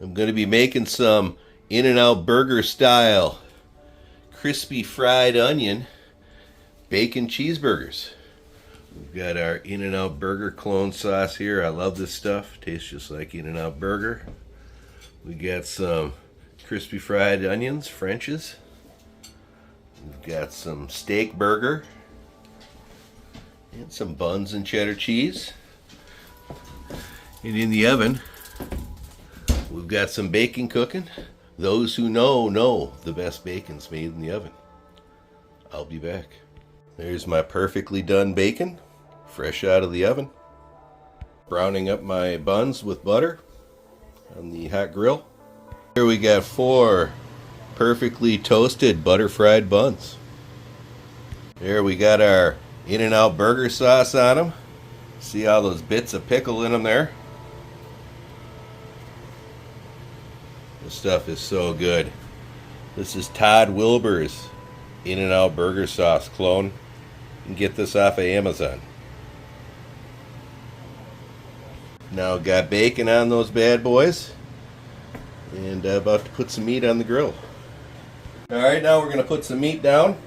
I'm going to be making some In-N-Out Burger style crispy fried onion bacon cheeseburgers. We've got our In-N-Out Burger clone sauce here. I love this stuff. Tastes just like In-N-Out Burger. We got some crispy fried onions, French's. We've got some steak burger and some buns and cheddar cheese. And in the oven, we've got some bacon cooking. Those who know the best bacon's made in the oven. I'll be back. There's my perfectly done bacon, fresh out of the oven. Browning up my buns with butter on the hot grill. Here we got 4 perfectly toasted butter fried buns. There we got our In-N-Out Burger sauce on them. See all those bits of pickle in them there? This stuff is so good. This is Todd Wilbur's In-N-Out Burger sauce clone. You can get this off of Amazon. Now got bacon on those bad boys. And about to put some meat on the grill. Alright, now we're going to put some meat down.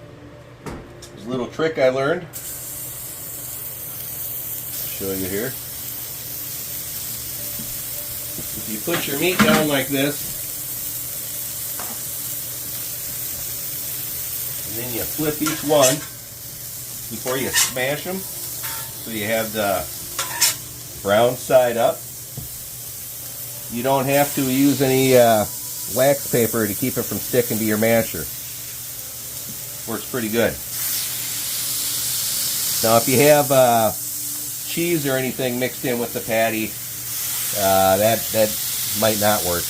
There's a little trick I learned. I'll show you here. If you put your meat down like this, and then you flip each one before you smash them, so you have the brown side up. You don't have to use any wax paper to keep it from sticking to your masher. Works pretty good. Now if you have cheese or anything mixed in with the patty, that might not work.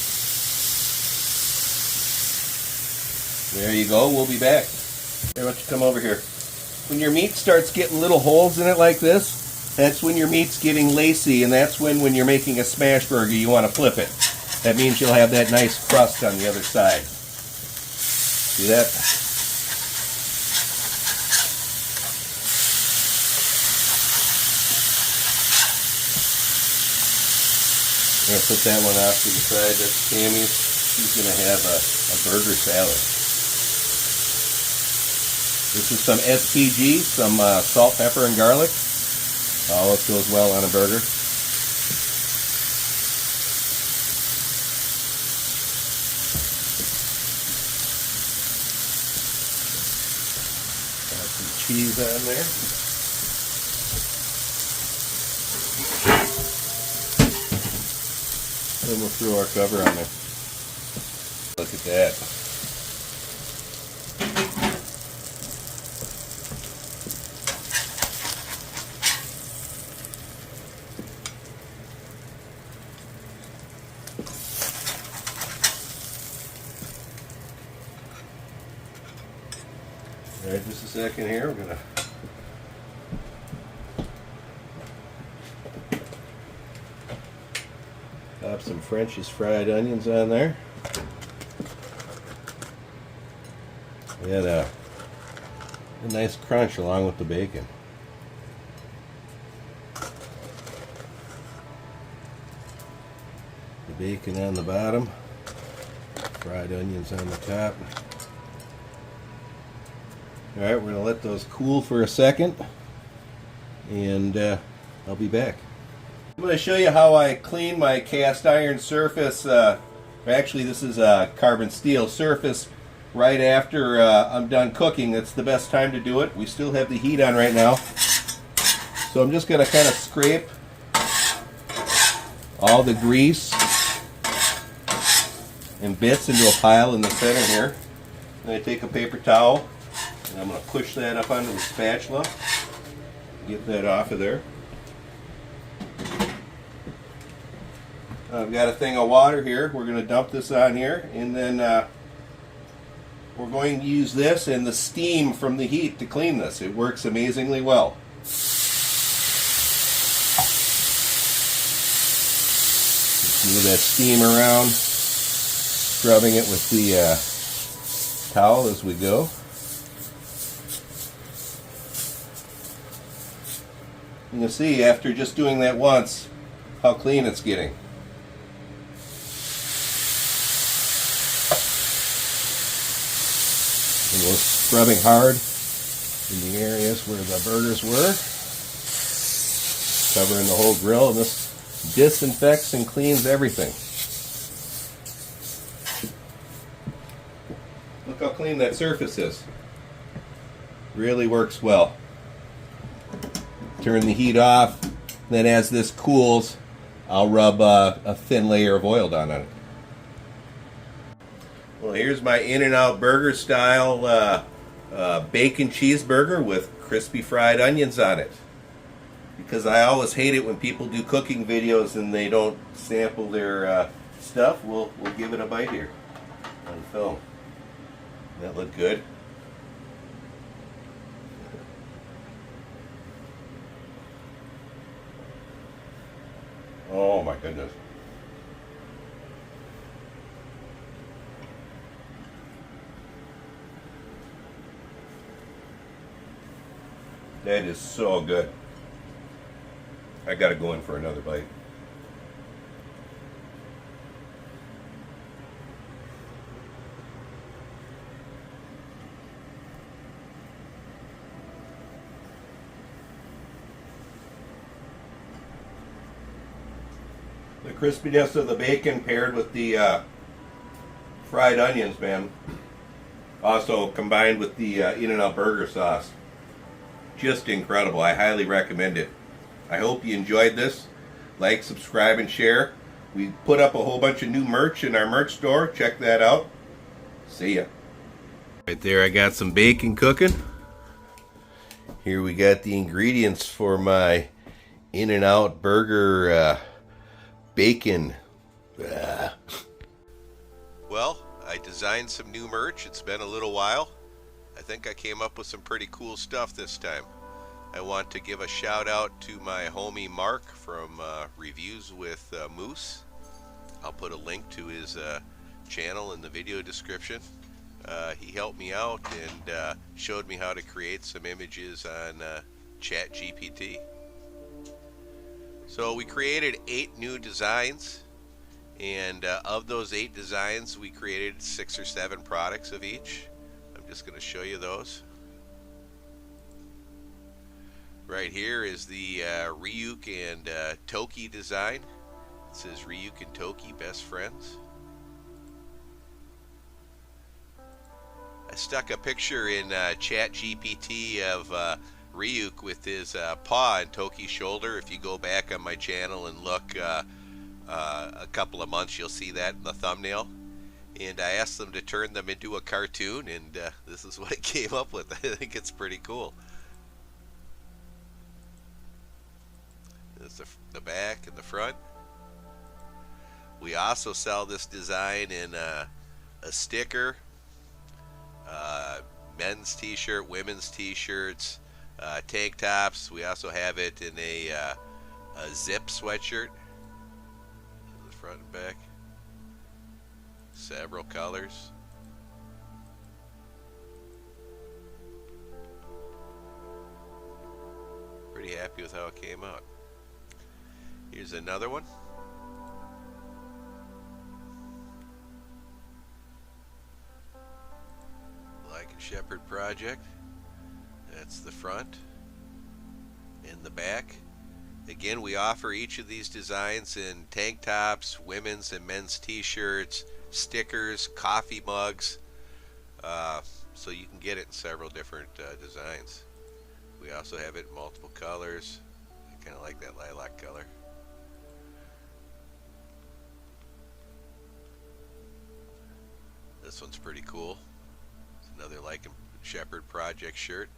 There you go, we'll be back. Here, why don't you come over here. When your meat starts getting little holes in it like this, that's when your meat's getting lacy, and that's when you're making a smash burger, you want to flip it. That means you'll have that nice crust on the other side. See that? I'm going to put that one off to the side. That's Tammy's. She's going to have a burger salad. This is some SPG, some salt, pepper, and garlic. All this goes well on a burger. Got some cheese on there. Then we'll throw our cover on there. Look at that. Alright, just a second here. We're going to pop some French's fried onions on there. We had a nice crunch along with the bacon. The bacon on the bottom, fried onions on the top. Alright, we're going to let those cool for a second, and I'll be back. I'm going to show you how I clean my cast iron surface. Actually, this is a carbon steel surface right after I'm done cooking. That's the best time to do it. We still have the heat on right now. So I'm just going to kind of scrape all the grease and bits into a pile in the center here. Then I take a paper towel, and I'm going to push that up onto the spatula, get that off of there. I've got a thing of water here. We're going to dump this on here, and then we're going to use this and the steam from the heat to clean this. It works amazingly well. Just move that steam around, scrubbing it with the towel as we go. You can see after just doing that once how clean it's getting. And we're scrubbing hard in the areas where the burgers were, covering the whole grill, and this disinfects and cleans everything. Look how clean that surface is. Really works well. Turn the heat off, then as this cools, I'll rub a thin layer of oil down on it. Well, here's my In-N-Out Burger style bacon cheeseburger with crispy fried onions on it. Because I always hate it when people do cooking videos and they don't sample their stuff, we'll give it a bite here on film. That look good? Oh my goodness. That is so good. I gotta go in for another bite. The crispiness of the bacon paired with the fried onions, man. Also combined with the In-N-Out Burger sauce. Just incredible. I highly recommend it. I hope you enjoyed this. Like, subscribe, and share. We put up a whole bunch of new merch in our merch store. Check that out. See ya. Right there, I got some bacon cooking. Here we got the ingredients for my In-N-Out Burger bacon. Well, I designed some new merch. It's been a little while. I think I came up with some pretty cool stuff this time. I want to give a shout out to my homie Mark from Reviews with Moose. I'll put a link to his channel in the video description. He helped me out and showed me how to create some images on ChatGPT. So we created 8 new designs, and of those 8 designs we created 6 or 7 products of each. I'm just going to show you those. Right here is the Ryuk and Toki design. It says Ryuk and Toki, best friends. I stuck a picture in ChatGPT of Ryuk with his paw on Toki's shoulder. If you go back on my channel and look a couple of months, you'll see that in the thumbnail. And I asked them to turn them into a cartoon, and this is what it came up with. I think it's pretty cool. There's the back and the front. We also sell this design in a sticker, men's t-shirt, women's t-shirts, tank tops. We also have it in a zip sweatshirt. The front and back. Several colors. Pretty happy with how it came out. Here's another one. Lycan Shepherd Project. That's the front and the back. Again, we offer each of these designs in tank tops, women's and men's t-shirts, stickers, coffee mugs, so you can get it in several different designs. We also have it in multiple colors. I kind of like that lilac color. This one's pretty cool. It's another Lycan Shepherd Project shirt.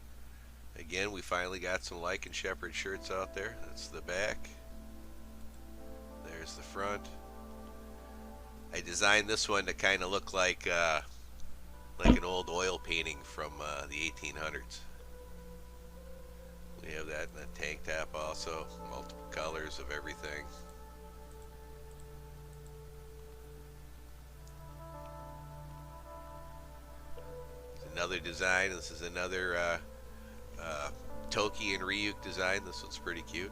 Again, we finally got some Lycan Shepherd shirts out there. That's the back. There's the front. I designed this one to kind of look like an old oil painting from the 1800s. We have that in the tank top also. Multiple colors of everything. Another design. This is another Toki and Ryuk design. This one's pretty cute.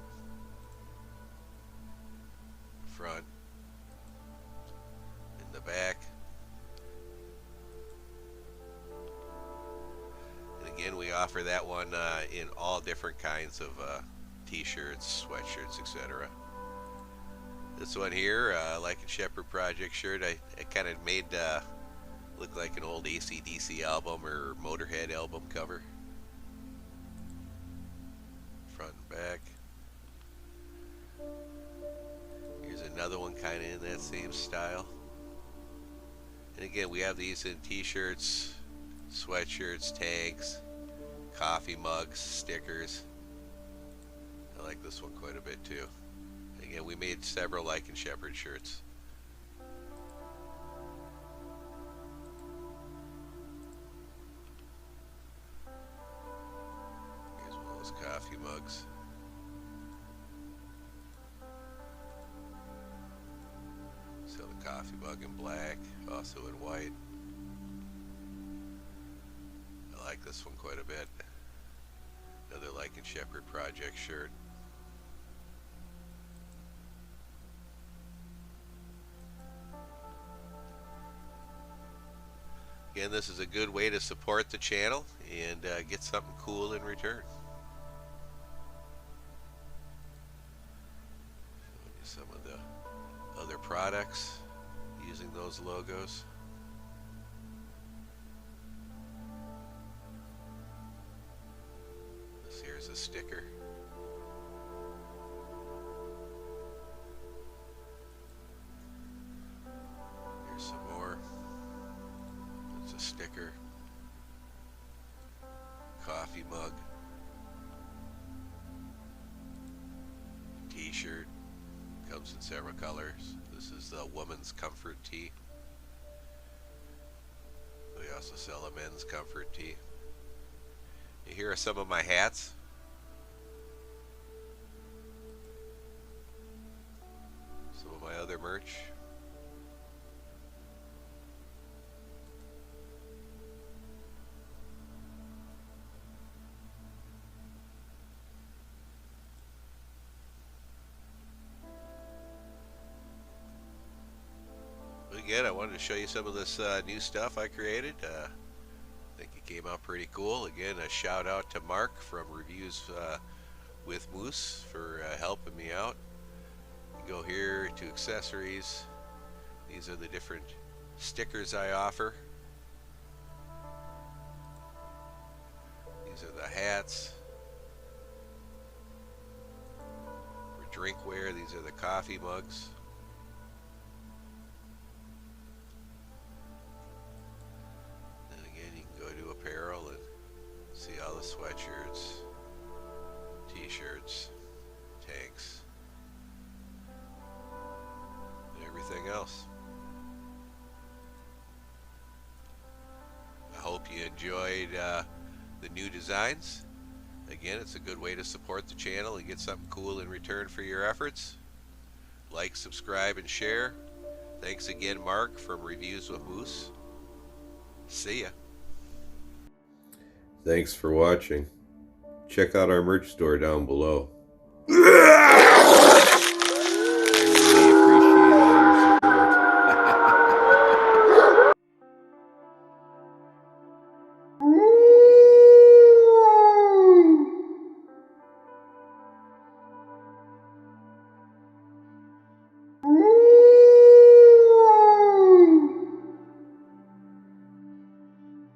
Front and the back. offer that one in all different kinds of t-shirts, sweatshirts, etc. This one here, Lycan Shepherd Project shirt, I kind of made look like an old AC/DC album or Motorhead album cover. Front and back. Here's another one kind of in that same style. And again, we have these in t-shirts, sweatshirts, tags, coffee mugs, stickers. I like this one quite a bit too. Again, we made several Lycan Shepherd shirts. Here's one of those coffee mugs. So the coffee mug in black, also in white. I like this one quite a bit. Another Lycan Shepherd Project shirt. Again, this is a good way to support the channel and get something cool in return. Showing you some of the other products using those logos. This here's a sticker. Here's some more. It's a sticker. Coffee mug. T-shirt. Comes in several colors. This is the woman's comfort tee. We also sell a men's comfort tee. Here are some of my hats. Some of my other merch. Again, I wanted to show you some of this new stuff I created. I think it came out pretty cool. Again, a shout out to Mark from Reviews with Moose for helping me out. You go here to accessories. These are the different stickers I offer. These are the hats. For drinkware, these are the coffee mugs. Apparel and see all the sweatshirts, t-shirts, tanks, and everything else. I hope you enjoyed the new designs. Again, it's a good way to support the channel and get something cool in return for your efforts. Like, subscribe, and share. Thanks again, Mark from Reviews with Moose. See ya. Thanks for watching. Check out our merch store down below.